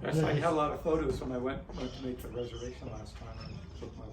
Yes, I had a lot of photos when I went to make the reservation last time. And took my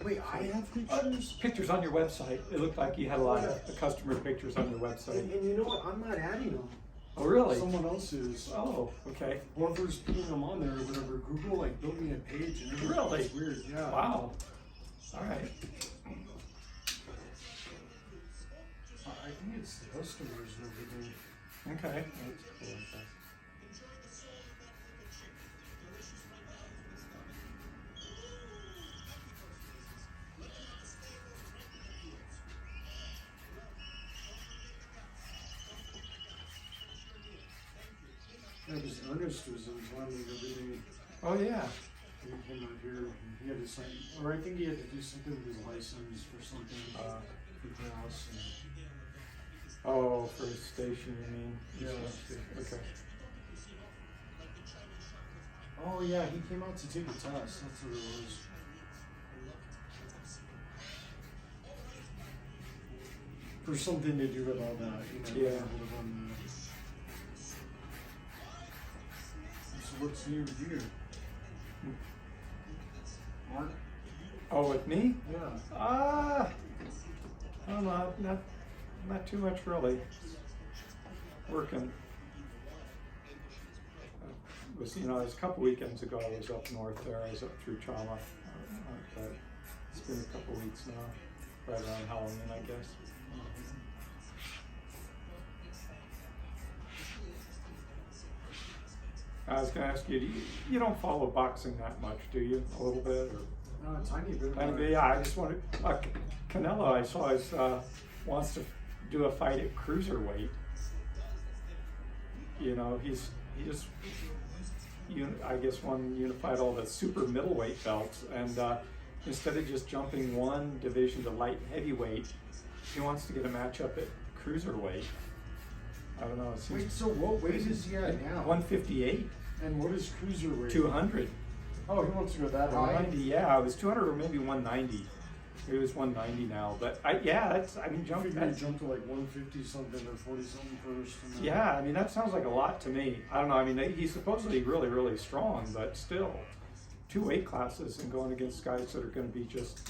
Wait, I have pictures? pictures on your website. It looked like you had a lot of the customer pictures on your website. And you know what? I'm not adding them. Oh, really? Someone else is. Oh, okay. Whoever's putting them on there or whatever. Google like built me a page and everything. Really? It's weird. Yeah. Wow. All right. I think it's the customers and everything. Okay. That's cool. Okay. Yeah, because Ernest was in town and everything. Oh, yeah. He came out here and he had to sign, or I think he had to do something with his license for something for class. Oh, for the station, you mean? Yeah. Okay. Oh yeah, he came out to take a test. That's what it was. For something to do with all that, you know. Yeah. So what's new with you? Mark? Oh, with me? Yeah. Well, not too much really. Working. It was, it was a couple weekends ago. I was up north there. I was up through Trauma. But it's been a couple weeks now, right around Halloween, I guess. I was going to ask you, you don't follow boxing that much, do you? A little bit? Or? A tiny bit. Tiny bit, yeah. I just wanted, Canelo, I saw, wants to do a fight at cruiserweight. You know, he just, I guess, unified all the super middleweight belts, and instead of just jumping one division to light heavyweight, he wants to get a matchup at cruiserweight. I don't know. It seems. Wait, so what weight is he at now? 158. And what is cruiserweight? 200. Oh, he wants to go that high? 190, yeah. It was 200 or maybe 190. It was 190 now, but jump. You jump to like 150 something or 40 something first. Yeah, I mean that sounds like a lot to me. I don't know. I mean he's supposedly really, really strong, but still, 2 weight classes and going against guys that are going to be just,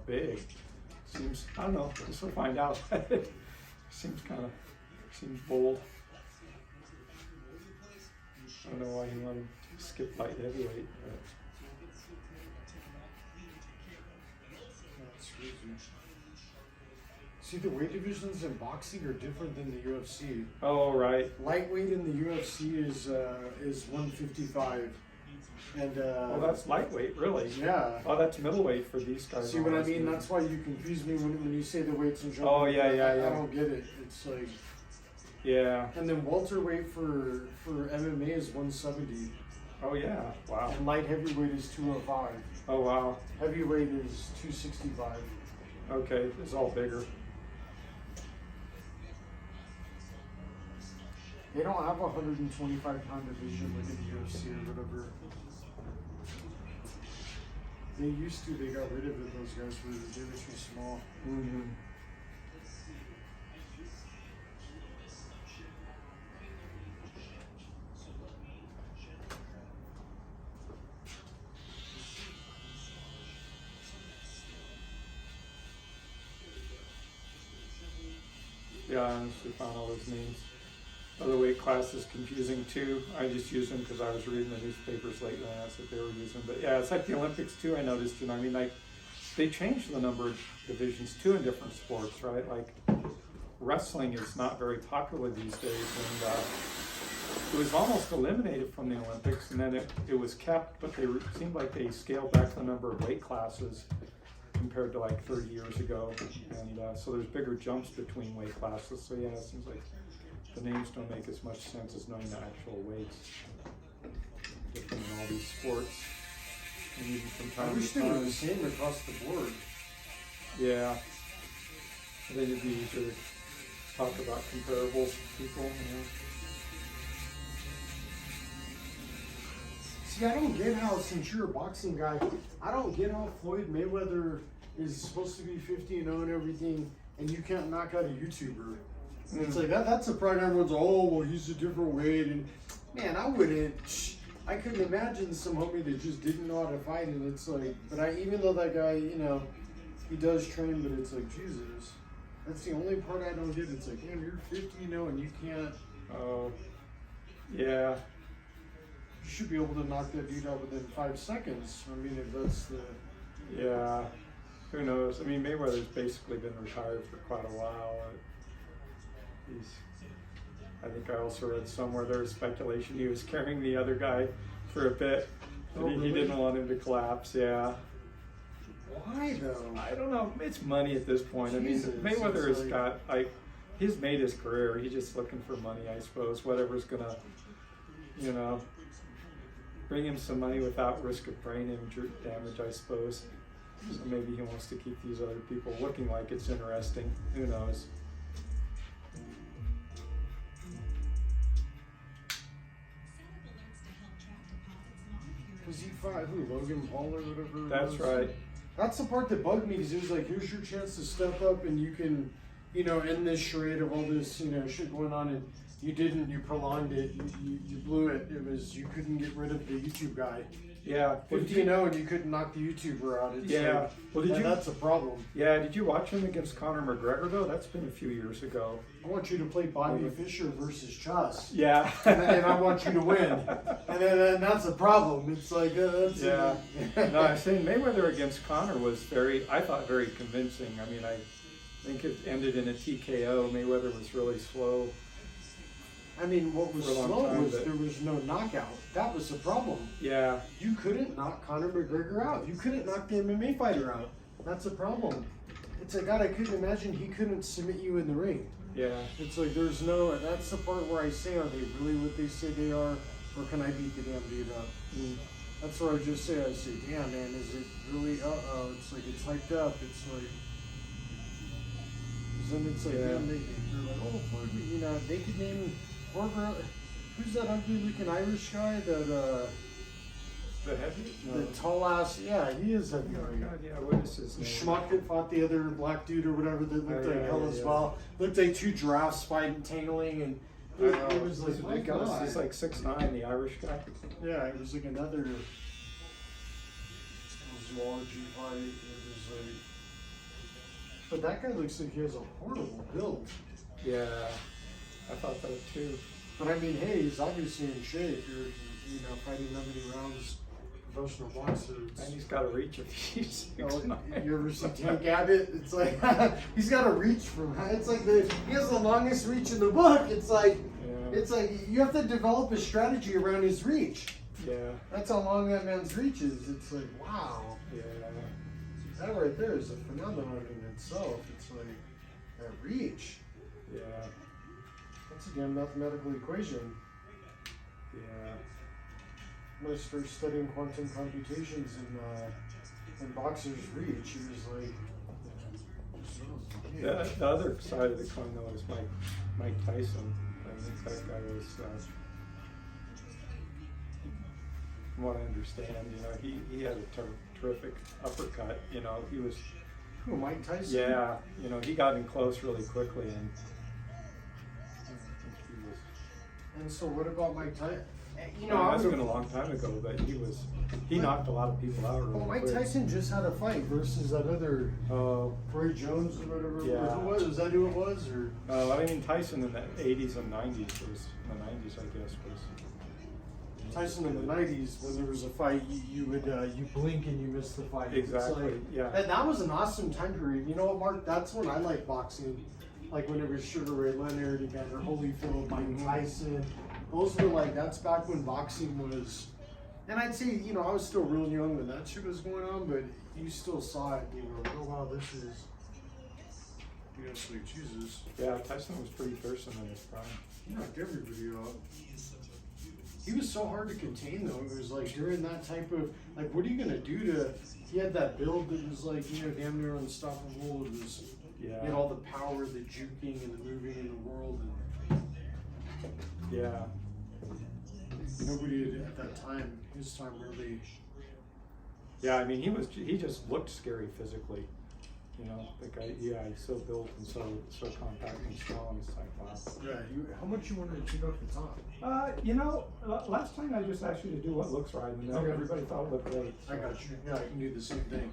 big. Seems, I don't know. Just we'll find out. seems bold. I don't know why he wanted to skip light heavyweight. But. See, the weight divisions in boxing are different than the UFC. Oh, right. Lightweight in the UFC is 155. And well, that's lightweight, really. Yeah. Oh, that's middleweight for these guys. See what I mean? That's why you confuse me when you say the weights and jumping. Oh, yeah. I don't get it. It's like. Yeah. And then welterweight for MMA is 170. Oh yeah. Wow. And light heavyweight is 205. Oh wow. Heavyweight is 265. Okay, it's all bigger. They don't have a 125-pound division like in the UFC or whatever. They used to. They got rid of it. Those guys were too small. Mm-hmm. Yeah, I honestly found all those names. Other weight classes confusing too. I just used them because I was reading the newspapers lately and that's what they were using. But yeah, it's like the Olympics too, I noticed. They changed the number of divisions too in different sports, right? Like wrestling is not very popular these days, and it was almost eliminated from the Olympics, and then it was kept, but it seemed like they scaled back the number of weight classes compared to like 30 years ago, and so there's bigger jumps between weight classes. So yeah, it seems like the names don't make as much sense as knowing the actual weights. Different in all these sports. And even from time I wish to they were time. the same across the board. Yeah. I think it'd be easier to talk about comparable people, See, I don't get how, since you're a boxing guy, I don't get how Floyd Mayweather is supposed to be 50-0 and everything, and you can't knock out a YouTuber. It's like that's a pride. Everyone's, oh, well, he's a different weight, and Man, I wouldn't. I couldn't imagine some homie that just didn't know how to fight, and it's like, but even though that guy, you know, he does train, but it's like, Jesus, that's the only part I don't get. It's like, man, you're 50, you know, and you can't. Oh, yeah. You should be able to knock that dude out within 5 seconds. I mean, if that's the. Yeah. Who knows? I mean, Mayweather's basically been retired for quite a while. I think I also read somewhere there was speculation he was carrying the other guy for a bit. But he didn't want him to collapse, yeah. Why though? I don't know. It's money at this point. Jesus, I mean, Mayweather has got, like, he's made his career. He's just looking for money, I suppose. Whatever's gonna, you know, bring him some money without risk of brain damage, I suppose. So maybe he wants to keep these other people looking like it's interesting. Who knows? Was he fought who? Logan Paul or whatever? That's right. That's the part that bugged me, because it was like, here's your chance to step up and you can, you know, end this charade of all this, you know, shit going on, and you didn't. You prolonged it. You blew it. It was, you couldn't get rid of the YouTube guy. Yeah. 50-0 and you couldn't knock the YouTuber out. It's yeah. Like, Well, that's a problem. Yeah. Did you watch him against Conor McGregor though? That's been a few years ago. I want you to play Bobby Fischer versus Chas. Yeah. and I want you to win. And then that's a problem. It's like, that's yeah. No, I'm saying Mayweather against Conor was I thought very convincing. I mean, I think it ended in a TKO. Mayweather was really slow. I mean, what was slow was there was no knockout. That was the problem. Yeah. You couldn't knock Conor McGregor out. You couldn't knock the MMA fighter out. That's a problem. It's like, God, I couldn't imagine he couldn't submit you in the ring. Yeah. It's like, there's no, that's the part where I say, are they really what they say they are? Or can I beat the damn dude up? That's where I just say, damn, man, is it really, it's like, it's hyped up. It's like, then it's like, yeah. They're like, oh, you know, they could name, or who's that ugly looking Irish guy that, the heavy? No. The tall ass, yeah, he is heavy. Oh God, yeah, what is his name? Schmuck that fought the other black dude or whatever that looked like hell as well. Looked like two giraffes fighting, tangling, and it was like, my God. He's like 6'9", the Irish guy. Yeah, it was like another zoology fight. It was like, but that guy looks like he has a horrible build. Yeah, I thought that too. But I mean, hey, he's obviously in shape. You're, you know, fighting that many rounds, professional boxer. And he's got a reach of he's 6'9". You ever see Tank Abbott? It's like he's got a reach from. It's like he has the longest reach in the book. It's like you have to develop a strategy around his reach. Yeah. That's how long that man's reach is. It's like, wow. Yeah. That right there is a phenomenon in itself. It's like that reach. Yeah. That's a damn mathematical equation. Yeah. When I started studying quantum computations in boxer's reach, it was like. The other side of the coin though is Mike Tyson. I think that guy was, from what I understand, you know, he had a terrific uppercut. You know, he was. Who, Mike Tyson? Yeah, you know, he got in close really quickly, and I think he was. And so, what about Mike Tyson? You know, that's been a long time ago, but he knocked a lot of people out. Really Mike quick. Tyson just had a fight versus that other Corey Jones or whatever. Yeah. Who was? Was that who it was? Or I mean, Tyson in the 80s and 90s was in the 90s, I guess, was. Tyson in the 90s, when there was a fight, you would you blink and you miss the fight. Exactly. Like, yeah. That was an awesome time period. You know what, Mark? That's when I liked boxing. Like when it was Sugar Ray Leonard, Evander Holyfield, Mike Tyson. Those were like, that's back when boxing was, and I'd say, you know, I was still real young when that shit was going on, but you still saw it, and you were like, oh wow, this is, you know, it's like, Jesus. Yeah, Tyson was pretty fearsome in his prime. He knocked everybody out. He was so hard to contain though. It was like during that type of, like, what are you gonna do to, he had that build that was like, you know, damn near unstoppable. It was, he had all the power, the juking and the moving in the world. And, yeah. Nobody at that time, his time really. Yeah, I mean, he just looked scary physically. You know, the guy, yeah, he's so built and so compact and strong. It's like, wow. Yeah, how much you wanted to take off the top? You know, last time I just asked you to do what looks right, and then Okay. everybody thought it looked great. I got you. Yeah, I can do the same thing.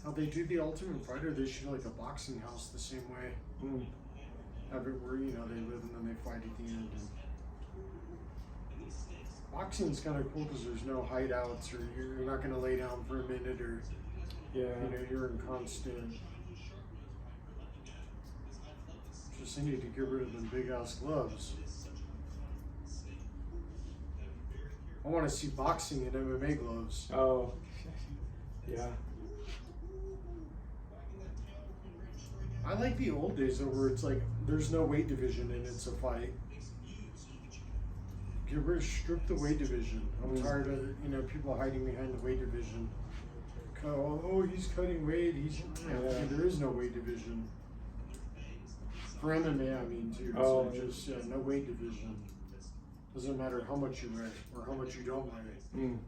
How they do the Ultimate Fighter, they shoot like a boxing house the same way. Mm. Have it where, you know, they live and then they fight at the end. And boxing's kind of cool because there's no hideouts, or you're not going to lay down for a minute, or Yeah. you know, you're in constant. Just need to get rid of them big ass gloves. I want to see boxing and MMA gloves. Oh, yeah. I like the old days though, where it's like there's no weight division and it's a fight. Strip the weight division. I'm tired of, you know, people hiding behind the weight division. Oh, he's cutting weight. There is no weight division. For MMA, I mean too. Oh, So just no weight division. Doesn't matter how much you weigh or how much you don't weigh.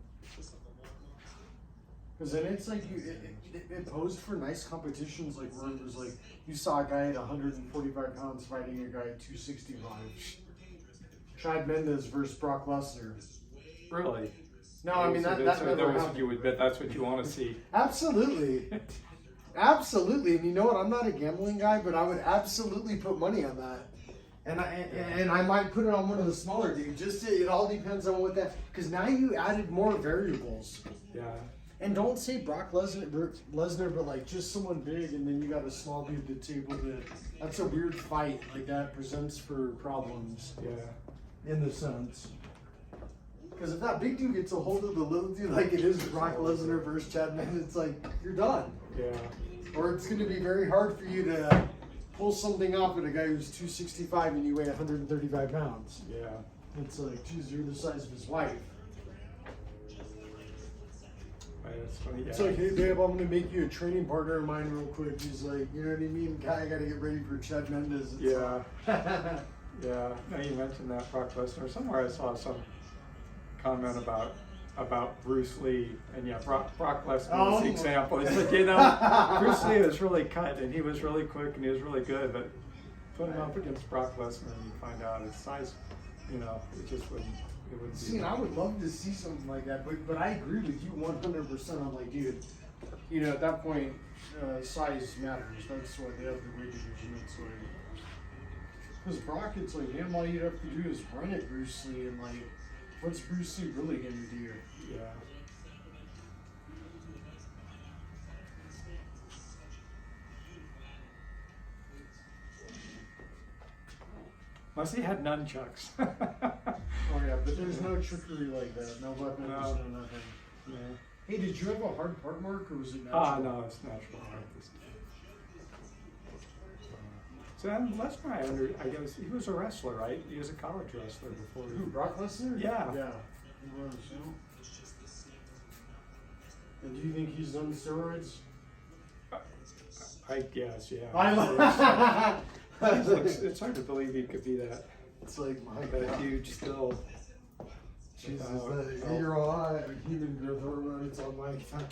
Because then it's like it posed for nice competitions, like where it was like you saw a guy at 145 pounds fighting a guy at 265. Chad Mendes versus Brock Lesnar. Really? No, I mean that never happened. You would bet that's what you want to see. Absolutely, absolutely. And you know what? I'm not a gambling guy, but I would absolutely put money on that. And I might put it on one of the smaller dudes. Just it all depends on what that. Because now you added more variables. Yeah. And don't say Brock Lesnar, but like just someone big, and then you got a small dude that's able to. That's a weird fight. Like that presents for problems. Yeah. In the sense. Because if that big dude gets a hold of the little dude, like it is Brock Lesnar versus Chad Mendes, it's like you're done. Yeah. Or it's going to be very hard for you to pull something off with a guy who's 265 and you weigh 135 pounds. Yeah. It's like, geez, you're the size of his wife. That's funny. Yeah. It's like, hey babe, I'm gonna make you a training partner of mine real quick. He's like, you know what I mean? Guy, I gotta get ready for Chad Mendes. It's Yeah. Yeah. Now you mentioned that Brock Lesnar. Somewhere I saw some comment about Bruce Lee, and yeah, Brock Lesnar was the example. He's like, you know, Bruce Lee was really cut and he was really quick and he was really good, but put him up against Brock Lesnar and you find out his size, you know, it just wouldn't. It wouldn't See, and I would love to see something like that, but I agree with you 100%. I'm like, dude, you know, at that point, size matters. That's why they have the weight division. It's like, because Brock, it's like, man, all you'd have to do is run at Bruce Lee, and like, what's Bruce Lee really gonna do? Yeah. Unless he had nunchucks. Oh yeah, but there's no trickery like that. No weapons, no nothing. Yeah. Hey, did you have a hard part mark, or was it natural? Ah, no, it's natural. So then Lesnar, I guess he was a wrestler, right? He was a college wrestler before. Who, Brock Lesnar? Yeah. Yeah, he was. You know? And do you think he's done steroids? I guess, yeah. It's hard to believe he could be that. It's like, my That God. huge still. Jesus, you're a human growth hormone. It's on my time.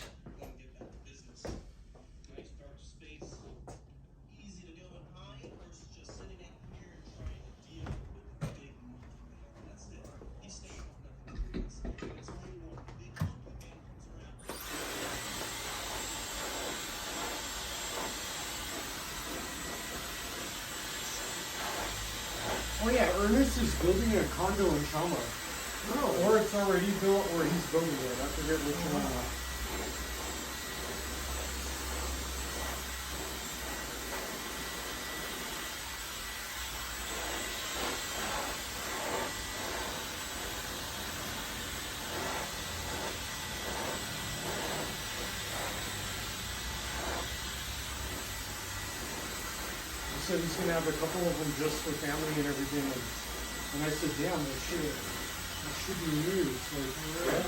Oh yeah, Ernest is building a condo in Chama. Oh. Or it's already built, or he's building it. I forget which one. He said he's gonna have a couple of them just for family and everything. And I said, damn, that should be new. It's like, yeah.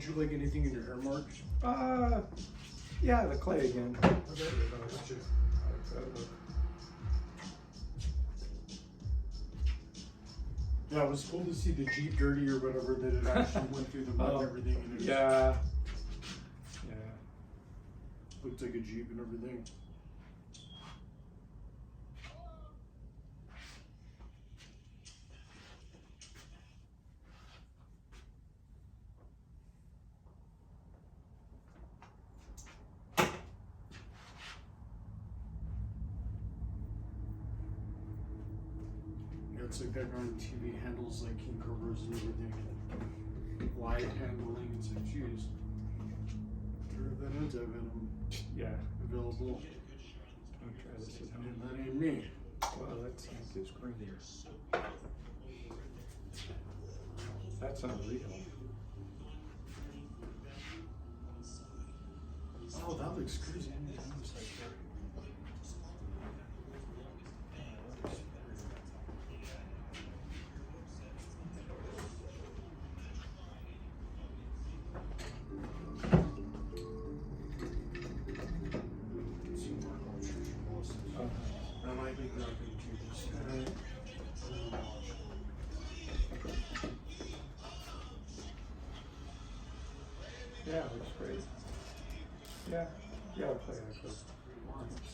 Don't you like anything in your hair, Mark? Yeah, the clay again. Okay. Yeah, it was cool to see the Jeep dirty or whatever, that it actually went through the mud and everything. And it was, Yeah. Yeah. looked like a Jeep and everything. Yeah, it's like that guy on TV handles like king cobras and everything. Live handling. It's like, geez. Sure, if that anti-venom Yeah. available. I'll try this at home. And that ain't me. Well, let's make this green. That's unreal. Oh, that looks crazy. I didn't notice that part. See Mark on Church Boston. I might be grabbing cables. Yeah, it looks great. Yeah. Yeah, I'll play that. It's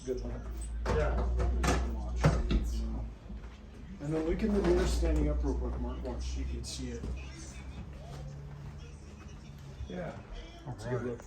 a good one. Yeah. And then look in the mirror standing up real quick, Mark. Watch, you can see it. Yeah. It's a good look.